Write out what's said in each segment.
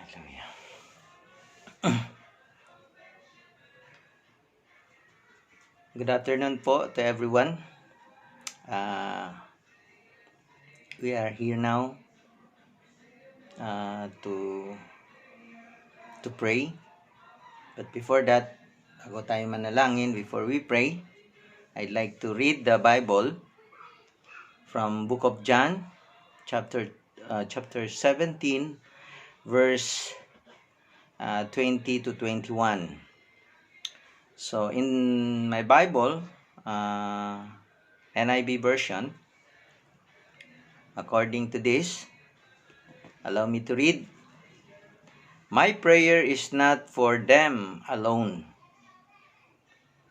Hallelujah. Good afternoon po to everyone. We are here now to pray. But before that, bago tayo manalangin, before we pray, I'd like to read the Bible from Book of John, chapter 17, verse 20 to 21. So in my Bible, NIV version, according to this, allow me to read. My prayer is not for them alone.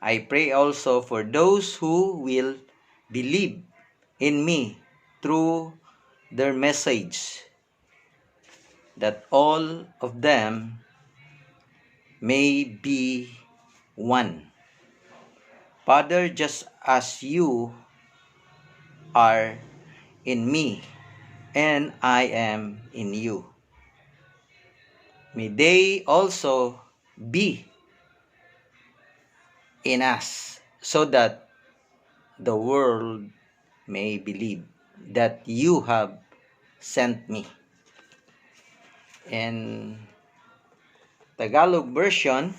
I pray also for those who will believe in me through their message, that all of them may be one. Father, just as you are in me and I am in you, may they also be in us, so that the world may believe that you have sent me. In Tagalog version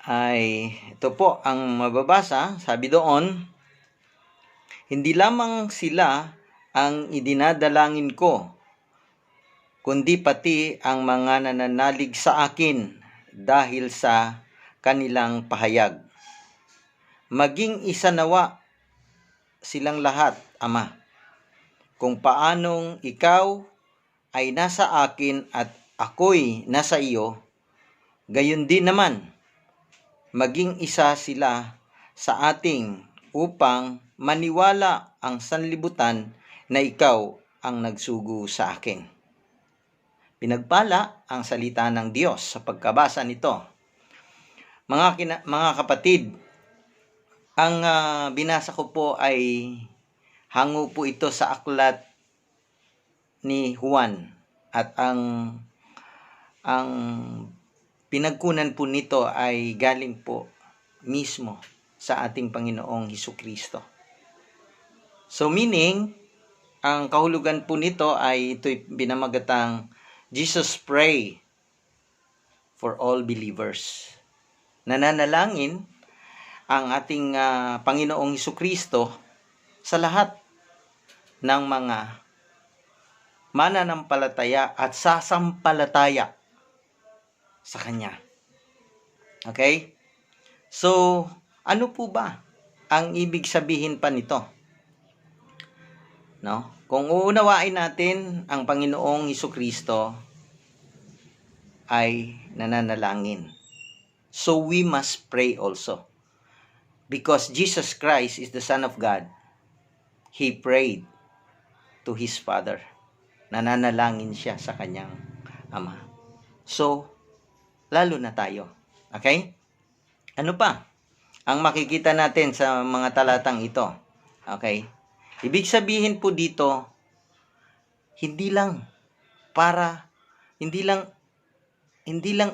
ay ito po ang mababasa. Sabi doon, hindi lamang sila ang idinadalangin ko, kundi pati ang mga nananalig sa akin dahil sa kanilang pahayag. Maging isa nawa silang lahat, Ama, kung paanong ikaw ay nasa akin at ako'y nasa iyo, gayon din naman, maging isa sila sa ating upang maniwala ang sanlibutan na ikaw ang nagsugo sa akin. Pinagpala ang salita ng Diyos sa pagkabasa nito. Mga kapatid, ang binasa ko po ay hango po ito sa aklat ni Juan, at ang pinagkunan po nito ay galing po mismo sa ating Panginoong Hesukristo. So meaning, ang kahulugan po nito ay ito'y binamagatang Jesus pray for all believers. Nananalangin ang ating Panginoong Hesukristo sa lahat ng mga mananampalataya at sasampalataya sa Kanya. Okay? So, ano po ba ang ibig sabihin pa nito? No? Kung uunawain natin, ang Panginoong Hesukristo ay nananalangin. So, we must pray also. Because Jesus Christ is the Son of God, He prayed to His Father. Nananalangin siya sa kanyang Ama. So, lalo na tayo. Okay? Ano pa ang makikita natin sa mga talatang ito? Okay? Ibig sabihin po dito, hindi lang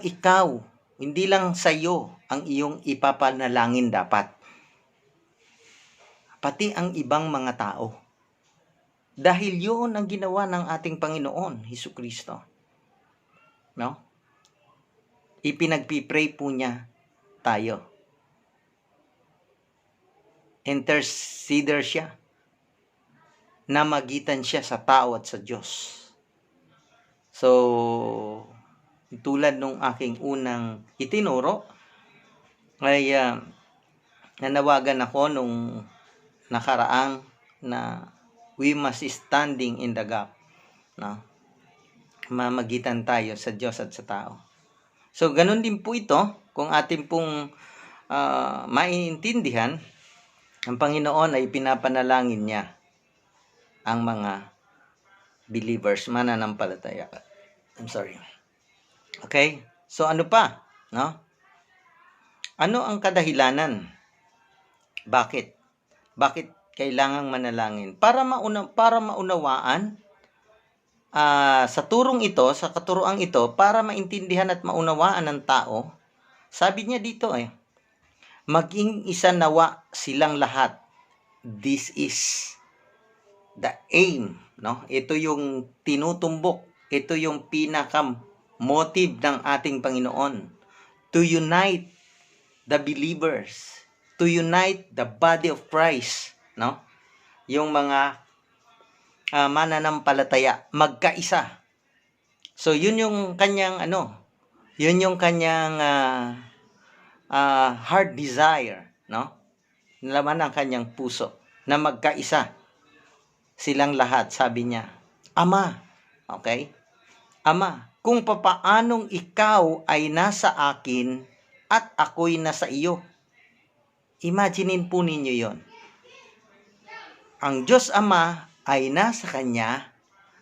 ikaw, hindi lang sa iyo ang iyong ipapanalangin dapat. Pati ang ibang mga tao. Dahil yun ang ginawa ng ating Panginoon, Hesukristo. No? Ipinagpipray po niya tayo. Interceder siya. Namagitan siya sa tao at sa Diyos. So, tulad nung aking unang itinuro, ay nanawagan ako nung nakaraang na we must standing in the gap. No? Mamagitan tayo sa Diyos at sa tao. So, ganun din po ito, kung ating pong maiintindihan, ang Panginoon ay pinapanalangin niya ang mga believers, mananampalataya. I'm sorry. Okay? So, ano pa? No? Ano ang kadahilanan? Bakit kailangang manalangin? Para maunawaan sa turong ito, sa katuroang ito, para maintindihan at maunawaan ng tao, sabi niya dito maging isa nawa silang lahat. This is the aim, no? Ito yung tinutumbok, ito yung pinaka-motive ng ating Panginoon. To unite the believers, to unite the body of Christ, no? Yung mga mananampalataya, magkaisa. So, yun yung kanyang yun yung kanyang heart desire, no? Laman ng kanyang puso na magkaisa silang lahat, sabi niya. Ama, okay? Ama, kung papaanong ikaw ay nasa akin at ako'y nasa iyo. Imaginin po ninyo yon. Ang Diyos Ama ay nasa Kanya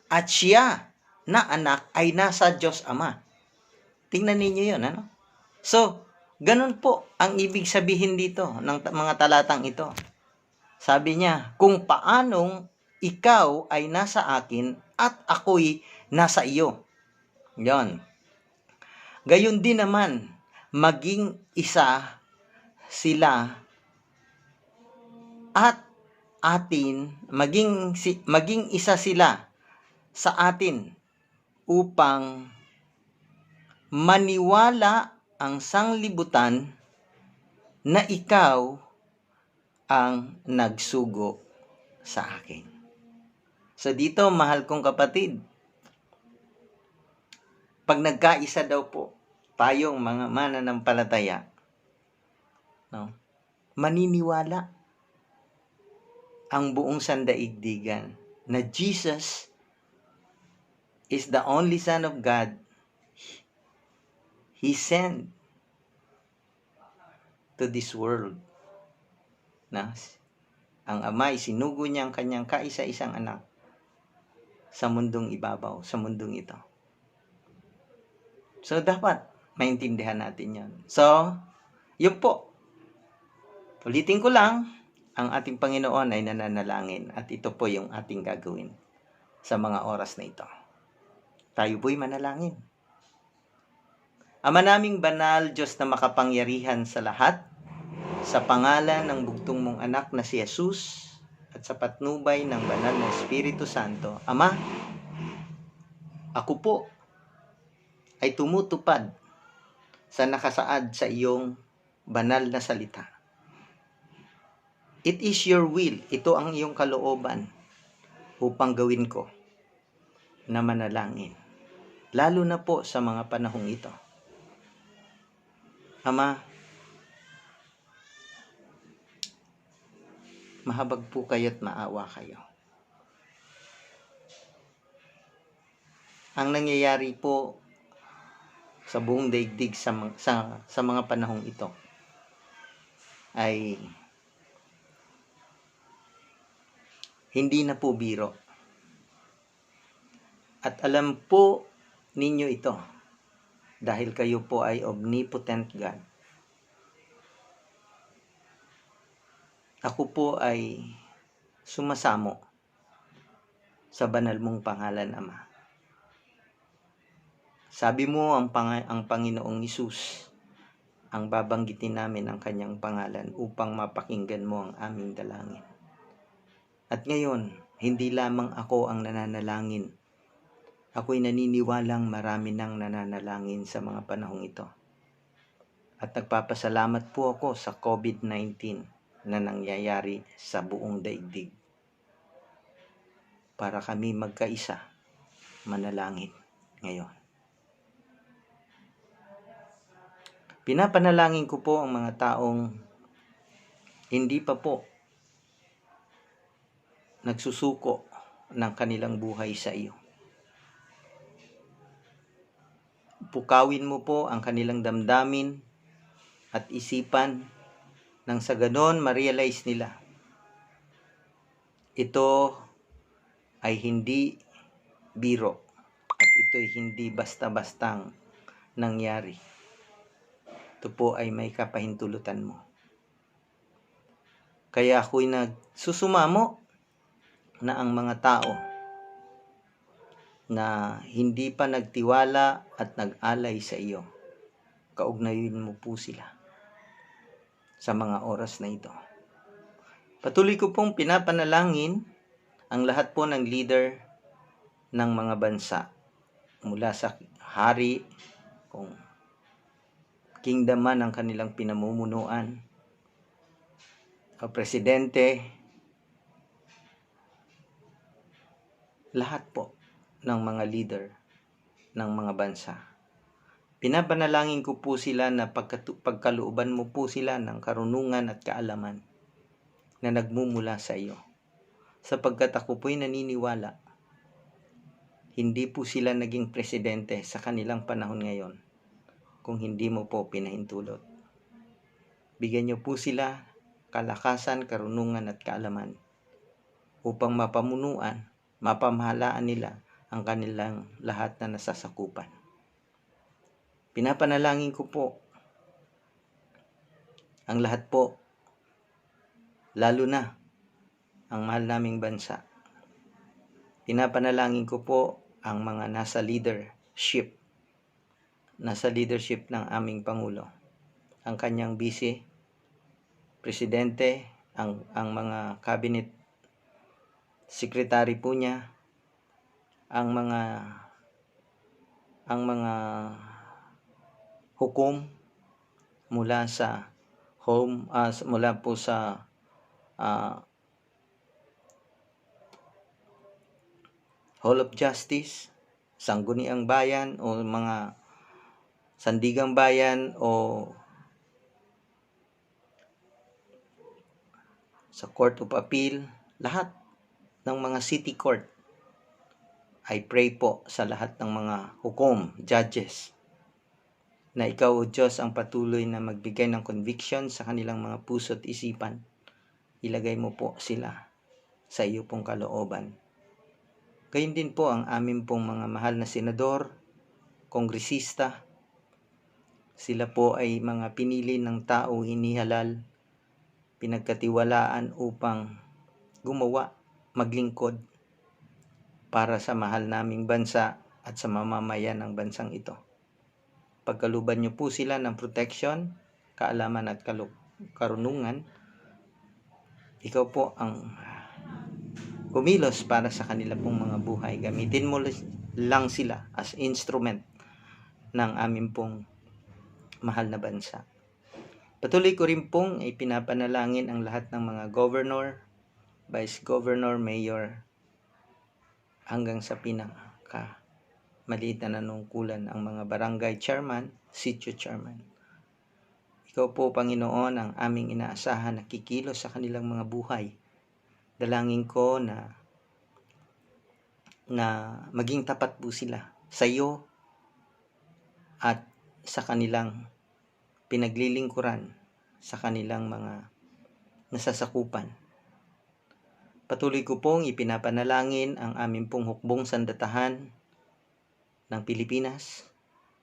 at siya na anak ay nasa Diyos Ama. Tingnan ninyo yon, ano? So, ganun po ang ibig sabihin dito ng mga talatang ito. Sabi niya, kung paanong ikaw ay nasa akin at ako'y nasa iyo. Yon. Gayon din naman, maging isa sila at atin, maging isa sila sa atin upang maniwala ang sanglibutan na ikaw ang nagsugo sa akin. So dito, mahal kong kapatid, pag nagkaisa daw po tayong mga mananampalataya, no, maniniwala ang buong sandaigdigan na Jesus is the only Son of God. He sent to this world. Na ang Ama ay sinugo niya ang kanyang kaisa-isang anak sa mundong ibabaw, sa mundong ito. So, dapat maintindihan natin yan. So, yun po. Ulitin ko lang, ang ating Panginoon ay nananalangin at ito po yung ating gagawin sa mga oras na ito. Tayo po'y manalangin. Ama naming banal, Diyos na makapangyarihan sa lahat, sa pangalan ng bugtong mong anak na si Jesus at sa patnubay ng banal na Espiritu Santo, Ama, ako po ay tumutupad sa nakasaad sa iyong banal na salita. It is your will, ito ang iyong kalooban upang gawin ko na manalangin. Lalo na po sa mga panahong ito. Ama, mahabag po kayo at maawa kayo. Ang nangyayari po sa buong daigdig sa mga panahong ito ay hindi na po biro. At alam po ninyo ito dahil kayo po ay omnipotent God. Ako po ay sumasamo sa banal mong pangalan, Ama. Sabi mo ang Panginoong Hesus ang babanggitin namin ang kanyang pangalan upang mapakinggan mo ang aming dalangin. At ngayon, hindi lamang ako ang nananalangin. Ako'y naniniwalang marami nang nananalangin sa mga panahong ito. At nagpapasalamat po ako sa COVID-19 na nangyayari sa buong daigdig. Para kami magkaisa, manalangin ngayon. Pinapanalangin ko po ang mga taong hindi pa po nagsusuko ng kanilang buhay sa iyo. Pukawin mo po ang kanilang damdamin at isipan nang sa ganon ma-realize nila. Ito ay hindi biro at ito ay hindi basta-bastang nangyari. Ito po ay may kapahintulutan mo. Kaya ako'y nagsusumamo na ang mga tao na hindi pa nagtiwala at nag-alay sa iyo, kaugnayin mo po sila sa mga oras na ito. Patuloy ko pong pinapanalangin ang lahat po ng leader ng mga bansa, mula sa hari, kung kingdom man ang kanilang pinamumunuan, o presidente, lahat po ng mga leader ng mga bansa. Pinapanalangin ko po sila na pagkalooban mo po sila ng karunungan at kaalaman na nagmumula sa iyo. Sapagkat ako po'y naniniwala, hindi po sila naging presidente sa kanilang panahon ngayon kung hindi mo po pinahintulot. Bigyan niyo po sila kalakasan, karunungan at kaalaman upang mapamahalaan nila ang kanilang lahat na nasasakupan. Pinapanalangin ko po ang lahat po, lalo na ang mahal naming bansa. Pinapanalangin ko po ang mga nasa leadership ng aming Pangulo, ang kanyang vice presidente, ang mga cabinet secretary po niya, ang mga hukom mula sa mula po sa Hall of Justice, Sangguniang Bayan o mga Sandigang Bayan o sa Court of Appeal, lahat ng mga city court. I pray po sa lahat ng mga hukom, judges, na ikaw o Diyos ang patuloy na magbigay ng conviction sa kanilang mga puso at isipan. Ilagay mo po sila sa iyo pong kalooban. Gayun din po ang amin pong mga mahal na senador, kongresista. Sila po ay mga pinili ng tao, hinihalal, pinagkatiwalaan upang gumawa, maglingkod para sa mahal naming bansa at sa mamamayan ng bansang ito. Pagkaluban niyo po sila ng protection, kaalaman at karunungan, ikaw po ang kumilos para sa kanila pong mga buhay. Gamitin mo lang sila as instrument ng amin pong mahal na bansa. Patuloy ko rin pong ipinapanalangin ang lahat ng mga governor, vice governor, mayor, hanggang sa maliit na nanungkulan, ang mga barangay chairman, sitio chairman. Ikaw po, Panginoon, ang aming inaasahan na kikilos sa kanilang mga buhay. Dalangin ko na maging tapat po sila sa iyo at sa kanilang pinaglilingkuran sa kanilang mga nasasakupan. Patuloy ko pong ipinapanalangin ang aming pong hukbong sandatahan ng Pilipinas,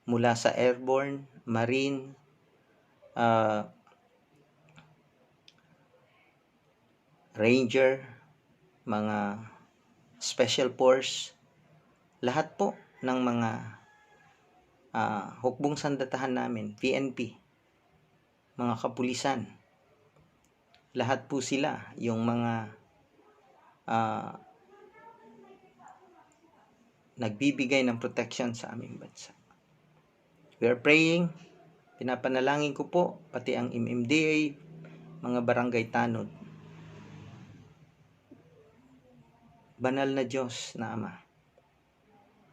mula sa airborne, marine, ranger, mga special force, lahat po ng mga hukbong sandatahan namin, PNP, mga kapulisan, lahat po sila, yung mga nagbibigay ng protection sa aming bansa. We are praying, pinapanalangin ko po, pati ang MMDA, mga barangay tanod. Banal na Diyos na Ama,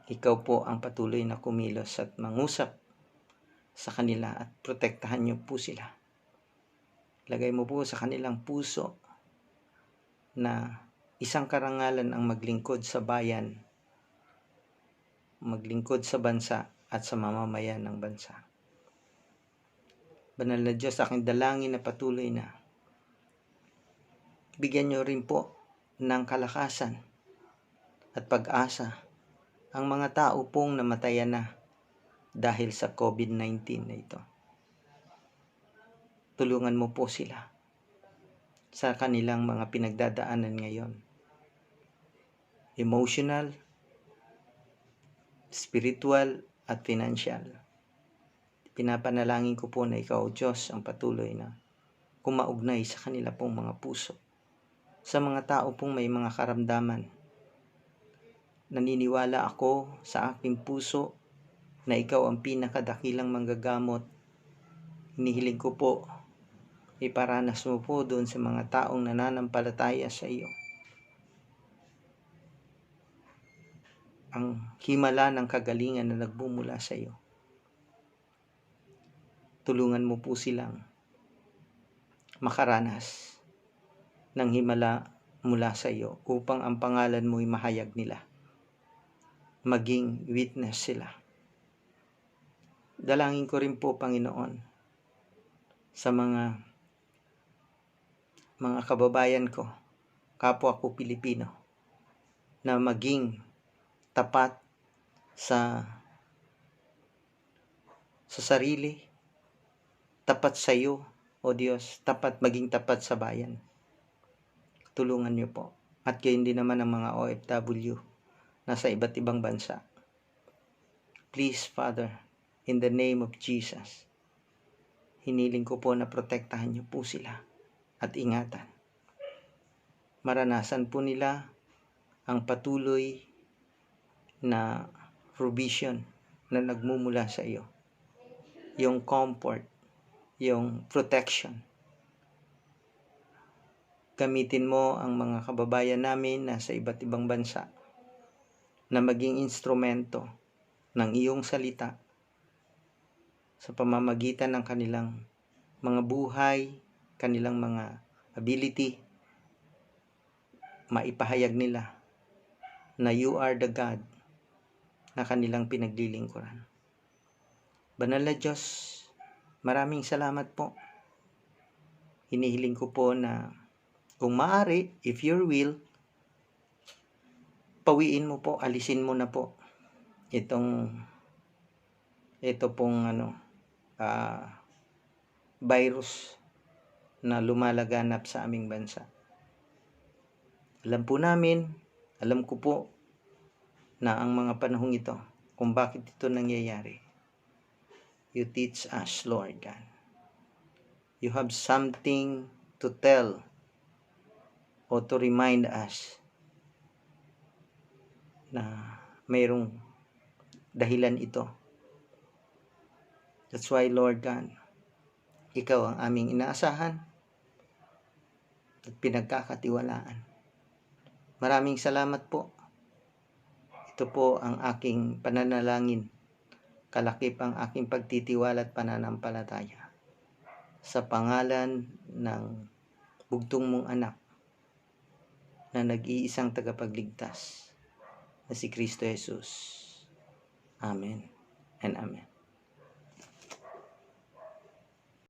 ikaw po ang patuloy na kumilos at mangusap sa kanila at protektahan niyo po sila. Lagay mo po sa kanilang puso na isang karangalan ang maglingkod sa bayan, maglingkod sa bansa at sa mamamayan ng bansa. Banal na Diyos, aking dalangin na patuloy na bigyan niyo rin po ng kalakasan at pag-asa ang mga tao pong namatayan na dahil sa COVID-19 na ito. Tulungan mo po sila sa kanilang mga pinagdadaanan ngayon. Emotional, spiritual at financial. Pinapanalangin ko po na ikaw, Diyos, ang patuloy na kumaugnay sa kanila pong mga puso. Sa mga tao pong may mga karamdaman, naniniwala ako sa aking puso na ikaw ang pinakadakilang manggagamot. Hinihiling ko po, iparanas mo po doon sa mga taong nananampalataya sa iyo ang himala ng kagalingan na nagbumula sa iyo. Tulungan mo po silang makaranas ng himala mula sa iyo upang ang pangalan mo'y mahayag nila. Maging witness sila. Dalangin ko rin po, Panginoon, sa mga kababayan ko, kapwa ko Pilipino, na maging tapat sa sarili, tapat sa iyo, o Diyos, maging tapat sa bayan. Tulungan niyo po. At gayon din naman ang mga OFW nasa iba't ibang bansa. Please, Father, in the name of Jesus, hiniling ko po na protektahan niyo po sila at ingatan. Maranasan po nila ang patuloy na provision na nagmumula sa iyo. Yung comfort, yung protection. Gamitin mo ang mga kababayan namin na sa iba't ibang bansa na maging instrumento ng iyong salita sa pamamagitan ng kanilang mga buhay, kanilang mga ability, maipahayag nila na you are the God na kanilang pinaglilingkuran. Banal na Diyos, maraming salamat po. Hinihiling ko po na kung maaari, if your will, pawiin mo po, alisin mo na po ito pong virus na lumalaganap sa aming bansa. Alam ko po na ang mga panahong ito, kung bakit ito nangyayari. You teach us, Lord God. You have something to tell o to remind us na mayroong dahilan ito. That's why, Lord God, ikaw ang aming inaasahan at pinagkakatiwalaan. Maraming salamat po. Ito po ang aking pananalangin. Kalakip ang aking pagtitiwala at pananampalataya. Sa pangalan ng bugtong mong anak na nag-iisang tagapagligtas na si Kristo Jesus. Amen and amen.